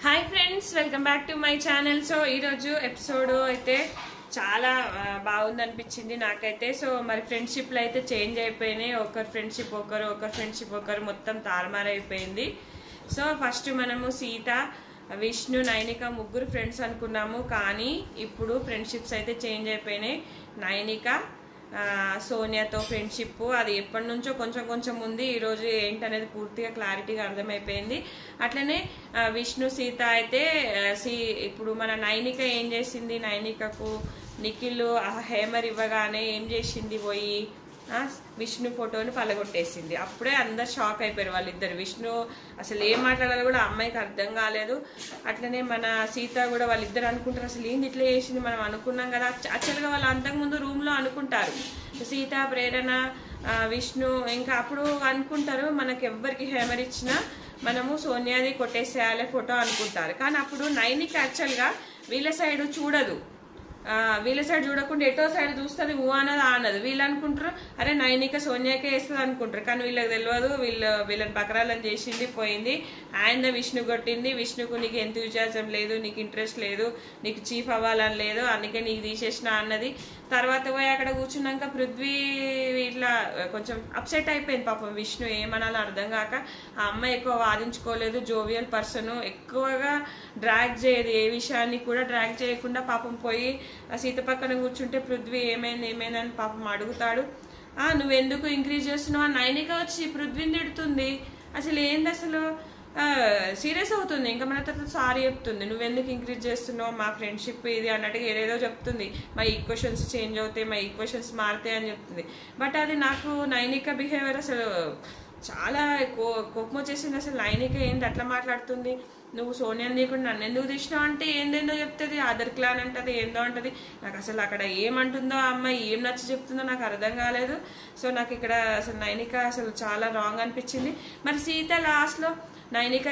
Hi friends, welcome back to my channel. So ఈరోజు episode అయితే చాలా బాగుంది అనిపించింది నాకైతే. సో మరి ఫ్రెండ్షిప్లు అయితే చేంజ్ అయిపోయినాయి. ఒకరి ఫ్రెండ్షిప్ ఒకరు మొత్తం తారుమారైపోయింది. సో ఫస్ట్ మనము సీత, విష్ణు, నైనిక ముగ్గురు ఫ్రెండ్స్ అనుకున్నాము. కానీ ఇప్పుడు ఫ్రెండ్షిప్స్ అయితే చేంజ్ అయిపోయినాయి. నైనిక సోనియాతో ఫ్రెండ్షిప్ అది ఎప్పటి నుంచో కొంచెం ఉంది. ఈరోజు ఏంటనేది పూర్తిగా క్లారిటీగా అర్థమైపోయింది. అట్లనే విష్ణు, సీత అయితే ఇప్పుడు మన నైనిక ఏం చేసింది, నైనికకు నిఖిల్ హేమర్ ఇవ్వగానే ఏం చేసింది, పోయి విష్ణు ఫోటోని పలగొట్టేసింది. అప్పుడే అందరు షాక్ అయిపోయారు వాళ్ళిద్దరు. విష్ణు అసలు ఏం మాట్లాడాలో కూడా అమ్మాయికి అర్థం కాలేదు. అట్లనే మన సీత కూడా వాళ్ళిద్దరు అనుకుంటారు, అసలు ఏంది ఇట్లా చేసింది, మనం అనుకున్నాం కదా. యాక్చువల్గా వాళ్ళు అంతకుముందు రూమ్ లో అనుకుంటారు, సీత, ప్రేరణ, విష్ణు, ఇంకా అప్పుడు అనుకుంటారు మనకి ఎవ్వరికి హేమర్ ఇచ్చినా మనము సోనియాది కొట్టేసేయాలి ఫోటో అనుకుంటారు. కానీ అప్పుడు నైనిక యాక్చువల్గా వీళ్ళ సైడ్ చూడదు, వీళ్ళ సైడ్ చూడకుండా ఎటో సైడ్ చూస్తుంది, ఊ అన్నది ఆనదు. వీళ్ళు అనుకుంటారు అరే నైనిక సోనియాకే వేస్తుంది అనుకుంటారు. కానీ వీళ్ళకి తెలియదు, వీళ్ళని బకరాలను చేసింది, పోయింది. ఆయన విష్ణు కొట్టింది. విష్ణుకు నీకు ఎంతూజియాజం లేదు, నీకు ఇంట్రెస్ట్ లేదు, నీకు చీఫ్ అవ్వాలని లేదు, అందుకే నీకు తీసేసిన అన్నది. తర్వాత పోయి అక్కడ కూర్చున్నాక పృథ్వీ ఇట్లా కొంచెం అప్సెట్ అయిపోయింది. పాపం విష్ణు ఏమనాలో అర్థం కాక. ఆ అమ్మాయి ఎక్కువ వాదించుకోలేదు, జోవియల్ పర్సన్, ఎక్కువగా డ్రాగ్ చేయదు, ఏ విషయాన్ని కూడా డ్రాగ్ చేయకుండా పాపం పోయి సీత పక్కన కూర్చుంటే పృథ్వీ ఏమైందని పాపం అడుగుతాడు. నువ్వెందుకు ఇంక్రీజ్ చేస్తున్నావు, నైనిక వచ్చి పృథ్వీని తిడుతుంది. అసలు ఏంది, అసలు సీరియస్ అవుతుంది. ఇంకా మన తర్వాత సారీ చెప్తుంది, నువ్వెందుకు ఇంక్రీజ్ చేస్తున్నావు, మా ఫ్రెండ్షిప్ ఇది అన్నట్టుగా ఏదేదో చెప్తుంది. మా ఈక్వేషన్స్ చేంజ్ అవుతాయి, మా ఈక్వేషన్స్ మారుతాయి అని చెప్తుంది. బట్ అది నాకు నైనిక బిహేవియర్ అసలు చాలా కోపం వచ్చేసింది. అసలు నైనిక ఏంది అట్లా మాట్లాడుతుంది, నువ్వు సోనియాని తీయకుండా నన్ను ఎందుకు తీసినావు అంటే ఏందేందో చెప్తుంది, అదర్ క్లాన్ అంటది, ఏందో అంటది. నాకు అసలు అక్కడ ఏమంటుందో ఆ అమ్మాయి, ఏం నచ్చి చెప్తుందో నాకు అర్థం కాలేదు. సో నాకు ఇక్కడ అసలు నైనిక అసలు చాలా రాంగ్ అనిపించింది. మరి సీత లాస్ట్ లో నైనిక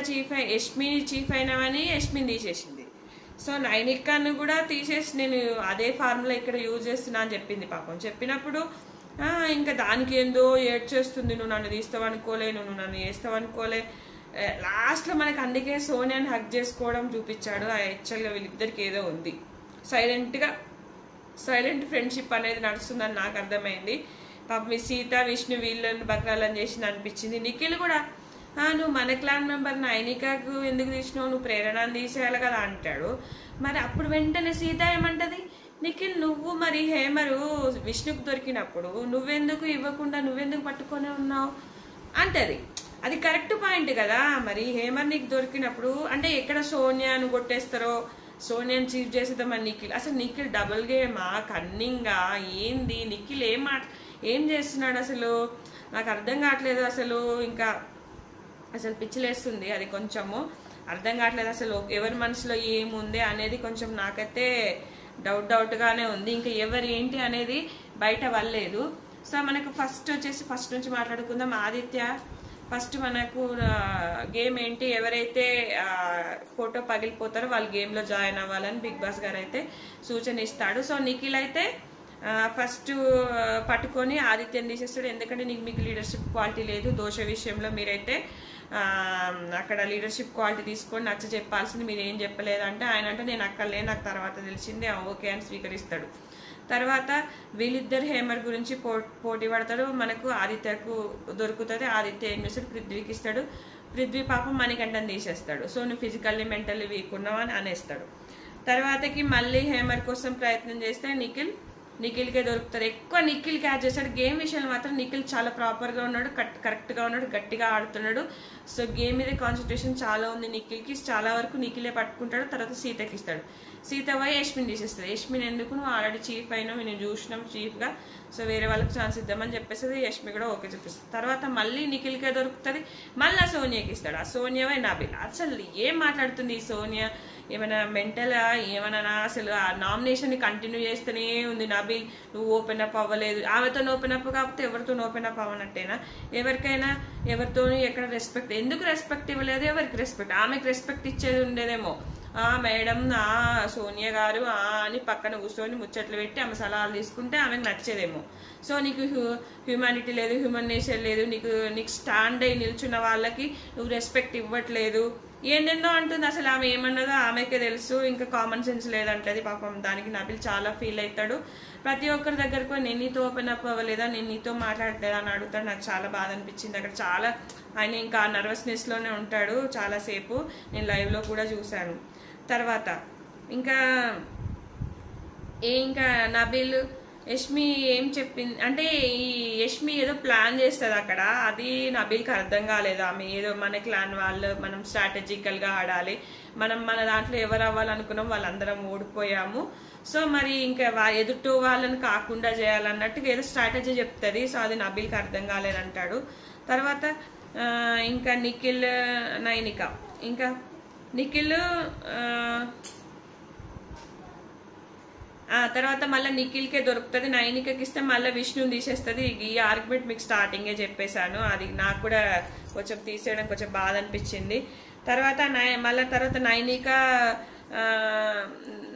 యష్మిని చీఫ్ అయినామని యష్మిని తీసేసింది. సో నైనికను కూడా తీసేసి నేను అదే ఫార్ములా ఇక్కడ యూజ్ చేస్తున్నా అని చెప్పింది. పాపం చెప్పినప్పుడు ఇంకా దానికి ఏందో ఏడ్ చేస్తుంది, నువ్వు నన్ను తీస్తావు అనుకోలే, నువ్వు నన్ను చేస్తావు అనుకోలే. లాస్ట్ లో మనకి అందుకే సోనియాని హక్ చేసుకోవడం చూపించాడు. యాక్చువల్గా వీళ్ళిద్దరికి ఏదో ఉంది, సైలెంట్ ఫ్రెండ్షిప్ అనేది నడుస్తుందని నాకు అర్థమైంది. పాపం మీ సీత, విష్ణు వీళ్ళని బకరాలని చేసింది అనిపించింది. నిఖిల్ కూడా నువ్వు మన క్లాన్ మెంబర్ నైనికకు ఎందుకు తీసినావు, నువ్వు ప్రేరణని తీసేయాలి కదా అంటాడు. మరి అప్పుడు వెంటనే సీత ఏమంటది, నిఖిల్ నువ్వు మరి హేమరు విష్ణుకు దొరికినప్పుడు నువ్వెందుకు ఇవ్వకుండా నువ్వెందుకు పట్టుకొని ఉన్నావు అంటది. అది కరెక్ట్ పాయింట్ కదా. మరి హేమర్ నీకు దొరికినప్పుడు అంటే ఎక్కడ సోనియాను కొట్టేస్తారో, సోనియాని చీఫ్ చేసేద్దామని నిఖిల్. అసలు నిఖిల్ డబుల్ గేమా, కన్నింగా, ఏంది నిఖిల్ ఏం చేస్తున్నాడు అసలు నాకు అర్థం కావట్లేదు. అసలు పిచ్చిలేస్తుంది, అది కొంచెము అర్థం కావట్లేదు. అసలు ఎవరి మనసులో ఏముంది అనేది కొంచెం నాకైతే డౌట్ గానే ఉంది. ఇంకా ఎవరు ఏంటి అనేది బయట వల్లేదు. సో మనకు ఫస్ట్ నుంచి మాట్లాడుకుందాం. ఆదిత్య ఫస్ట్ మనకు గేమ్ ఏంటి, ఎవరైతే ఫోటో పగిలిపోతారో వాళ్ళు గేమ్ లో జాయిన్ అవ్వాలని బిగ్ బాస్ గారు అయితే సూచన ఇస్తాడు. సో నిఖిల్ అయితే ఫస్ట్ పట్టుకొని ఆదిత్యని తీసేస్తాడు. ఎందుకంటే మీకు లీడర్షిప్ క్వాలిటీ లేదు, దోష విషయంలో మీరైతే అక్కడ లీడర్షిప్ క్వాలిటీ తీసుకొని నచ్చ చెప్పాల్సింది మీరు ఏం చెప్పలేదంటే ఆయన అంటే నేను అక్కర్లే, నాకు తర్వాత తెలిసింది, ఓకే అని స్వీకరిస్తాడు. తర్వాత వీళ్ళిద్దరు హేమర్ గురించి పోటీ పడతాడు. మనకు ఆదిత్యకు దొరుకుతుంది. ఆదిత్య ఏం చేస్తాడు, పృథ్వీకి ఇస్తాడు. పృథ్వీ పాపం మణికంఠని తీసేస్తాడు. సో నువ్వు ఫిజికల్లీ మెంటల్లీ వీక్ ఉన్నావు అని అనేస్తాడు. తర్వాతకి మళ్ళీ హేమర్ కోసం ప్రయత్నం చేస్తే నిఖిల్కే దొరుకుతారు. ఎక్కువ నిఖిల్ క్యాచ్ చేస్తాడు. గేమ్ విషయంలో మాత్రం నిఖిల్ చాలా ప్రాపర్గా ఉన్నాడు, కరెక్ట్గా ఉన్నాడు, గట్టిగా ఆడుతున్నాడు. సో గేమ్ మీద కాన్సన్ట్రేషన్ చాలా ఉంది నిఖిల్కి. చాలా వరకు నిఖిలే పట్టుకుంటాడు. తర్వాత సీతకి ఇస్తాడు. సీత పోయి యష్మిని తీసేస్తుంది. యష్మిని ఎందుకు, నువ్వు ఆల్రెడీ చీఫ్ అయినావు, నేను చూసినాం చీఫ్గా, సో వేరే వాళ్ళకి ఛాన్స్ ఇద్దామని చెప్పేసి యష్మి కూడా ఓకే చెప్పేస్తుంది. తర్వాత మళ్ళీ నిఖిల్కే దొరుకుతుంది. మళ్ళీ సోనియాకి ఇస్తాడు. ఆ సోనియా వై నబిల్. అసలు ఏం మాట్లాడుతుంది ఈ సోనియా, ఏమైనా మెంటలా ఏమన్నా, అసలు ఆ నామినేషన్ ని కంటిన్యూ చేస్తూనే ఉంది. నబిల్ నువ్వు ఓపెన్ అప్ అవ్వలేదు, ఆమెతో ఓపెన్ అప్ కాకపోతే ఎవరితో ఓపెన్ అప్ అవ్వనట్టేనా? ఎవరికైనా ఎవరితో ఎక్కడ రెస్పెక్ట్, ఎందుకు రెస్పెక్ట్ ఇవ్వలేదు, ఎవరికి రెస్పెక్ట్, ఆమెకు రెస్పెక్ట్ ఇచ్చేది ఉండేదేమో. మేడం సోనియా గారు అని పక్కన కూర్చొని ముచ్చట్లు పెట్టి ఆమె సలహాలు తీసుకుంటే ఆమెకు నచ్చేదేమో. సో నీకు హ్యూమానిటీ లేదు, హ్యూమన్ నేచర్ లేదు, నీకు స్టాండ్ అయి నిల్చున్న వాళ్ళకి నువ్వు రెస్పెక్ట్ ఇవ్వట్లేదు, ఏంటెన్నో అంటుంది. అసలు ఆమె ఏమన్నదో ఆమెకే తెలుసు. ఇంకా కామన్ సెన్స్ లేదంటది పాపం. దానికి నబిల్ చాలా ఫీల్ అవుతాడు. ప్రతి ఒక్కరి దగ్గరకు నేను నీతో ఓపెన్ అప్ అవ్వలేదా, నేను నీతో మాట్లాడలేదా అని అడుగుతాడు. నాకు చాలా బాధ అనిపించింది అక్కడ. చాలా ఆయన ఇంకా నర్వస్నెస్లోనే ఉంటాడు చాలాసేపు. నేను లైవ్లో కూడా చూశాను. తర్వాత ఇంకా నబిల్ యష్మి ఏం చెప్పింది అంటే, ఈ యష్మి ఏదో ప్లాన్ చేస్తుంది అక్కడ. అది నబిల్కి అర్థం కాలేదు. ఆమె ఏదో మన క్లాన్ వాళ్ళు మనం స్ట్రాటజికల్గా ఆడాలి, మన దాంట్లో ఎవరు అవ్వాలనుకున్నాం వాళ్ళందరం ఓడిపోయాము, సో మరి ఇంకా ఎదుటి వాళ్ళని కాకుండా చేయాలన్నట్టుగా ఏదో స్ట్రాటజీ చెప్తుంది. సో అది నబిల్కి అర్థం కాలేదంటాడు. తర్వాత ఇంకా నిఖిల్ నైనిక, ఇంకా నిఖిల్ తర్వాత మళ్ళీ నిఖిల్కే దొరుకుతుంది. నైనికకి ఇస్తే మళ్ళీ విష్ణుని తీసేస్తుంది. ఈ ఆర్గ్యుమెంట్ మీకు స్టార్టింగే చెప్పేశాను. అది నాకు కూడా కొంచెం తీసేయడం కొంచెం బాధ అనిపించింది. తర్వాత తర్వాత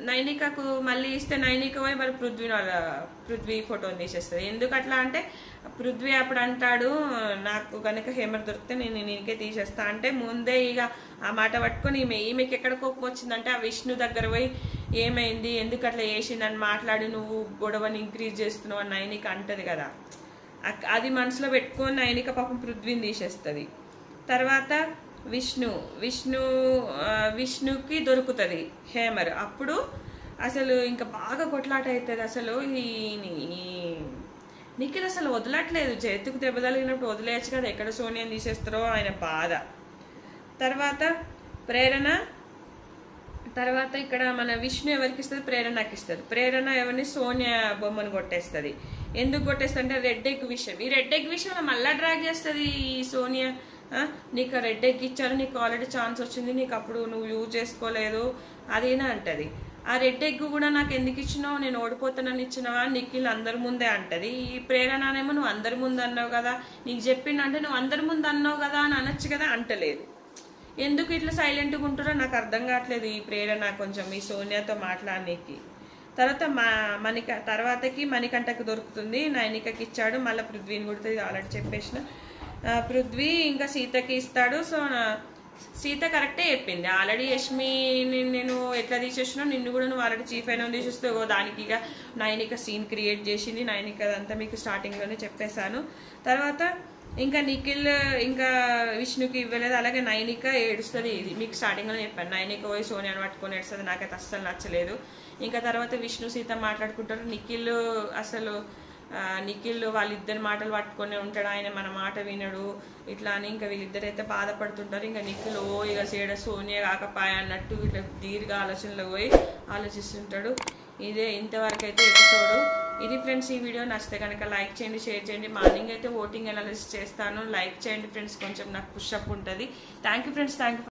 నైనికకు మళ్ళీ ఇస్తే నైనిక పోయి మరి పృథ్వీ ఫోటోని తీసేస్తుంది. ఎందుకు అట్లా అంటే, పృథ్వీ అప్పుడు అంటాడు నాకు కనుక హేమర్ దొరికితే నేను నీకే తీసేస్తా అంటే, ముందే ఇక ఆ మాట పట్టుకొని ఈమెకి ఎక్కడ కోపం వచ్చిందంటే, ఆ విష్ణు దగ్గర పోయి ఏమైంది, ఎందుకు అట్లా చేసిందని మాట్లాడి నువ్వు గొడవని ఇంక్రీజ్ చేస్తున్నావు అని నైనిక అంటది కదా. అది మనసులో పెట్టుకొని నైనిక పాపం పృథ్వీని తీసేస్తుంది. తర్వాత విష్ణుకి దొరుకుతుంది హేమర్. అప్పుడు అసలు ఇంకా బాగా కొట్లాట అవుతుంది. అసలు ఈ నిఖిల్ అసలు వదలట్లేదు. చేతికి దెబ్బ తగిలినప్పుడు వదిలేయచ్చు కదా, ఎక్కడ సోనియాని తీసేస్తారో ఆయన బాధ. తర్వాత తర్వాత ఇక్కడ మన విష్ణు ఎవరికి ఇస్తుంది, ప్రేరణకి ఇస్తుంది. ప్రేరణ ఎవరిని, సోనియా బొమ్మను కొట్టేస్తుంది. ఎందుకు కొట్టేస్తుంది అంటే రెడ్ ఎగ్ విషయం. ఈ రెడ్ ఎగ్ విషయంలో మళ్ళా డ్రాగ్ చేస్తుంది ఈ సోనియా. నీకు రెడ్ ఎగ్ ఇచ్చారు, నీకు ఆల్రెడీ ఛాన్స్ వచ్చింది, నీకు అప్పుడు నువ్వు యూజ్ చేసుకోలేదు అదేనా అంటది. ఆ రెడ్ ఎగ్ కూడా నాకు ఎందుకు ఇచ్చినావు, నేను ఓడిపోతానని ఇచ్చినావా, నిఖిల్ అందరి ముందే అంటది. ఈ ప్రేరణనేమో నువ్వు అందరి ముందు అన్నావు కదా, నీకు చెప్పిండంటే నువ్వు అందరి ముందు అన్నావు కదా అని అనొచ్చు కదా, అంటలేదు. ఎందుకు ఇట్లా సైలెంట్గా ఉంటారో నాకు అర్థం కావట్లేదు ఈ ప్రేరణ కొంచెం ఈ సోనియాతో మాట్లాడనీకి. తర్వాత తర్వాతకి మణికంఠకు దొరుకుతుంది, నైనికకి ఇచ్చాడు, మళ్ళీ పృథ్వీని కొడుతుంది, ఆల్రెడీ చెప్పేసిన. పృథ్వీ ఇంకా సీతకి ఇస్తాడు. సో సీత కరెక్టే చెప్పింది. ఆల్రెడీ యష్మిని నేను ఎట్లా తీసేసినా నిన్ను కూడా నువ్వు ఆల్రెడీ చీఫ్ అయినా తీసేస్తావు, దానికి ఇక నైనిక సీన్ క్రియేట్ చేసింది. నైనిక అదంతా మీకు స్టార్టింగ్లోనే చెప్పేశాను. తర్వాత ఇంకా నిఖిల్ ఇంకా విష్ణుకి ఇవ్వలేదు, అలాగే నైనిక ఏడుస్తుంది. ఇది మీకు స్టార్టింగ్లోనే చెప్పాను. నైనిక పోయి సోనియాని పట్టుకొని ఏడుస్తుంది, నాకైతే అస్సలు నచ్చలేదు. ఇంకా తర్వాత విష్ణు సీత మాట్లాడుకుంటారు. నిఖిల్ వాళ్ళిద్దరి మాటలు పట్టుకొని ఉంటాడు, ఆయన మన మాట వినడు ఇట్లా అని ఇంకా వీళ్ళిద్దరైతే బాధపడుతుంటారు. ఇంకా నిఖిల్ ఇక సేడ సోనియా కాకపాయ అన్నట్టు ఇట్లా దీర్ఘ ఆలోచనలో పోయి ఆలోచిస్తుంటాడు. ఇదే ఇంతవరకు అయితే ఎపిసోడ్. ఇది ఫ్రెండ్స్, ఈ వీడియో నచ్చితే కనుక లైక్ చేయండి, షేర్ చేయండి. మార్నింగ్ అయితే ఓటింగ్ అనాలిసిస్ చేస్తాను, లైక్ చేయండి ఫ్రెండ్స్, కొంచెం నాకు పుష్ అప్ ఉంటుంది. Thank you friends, thank you.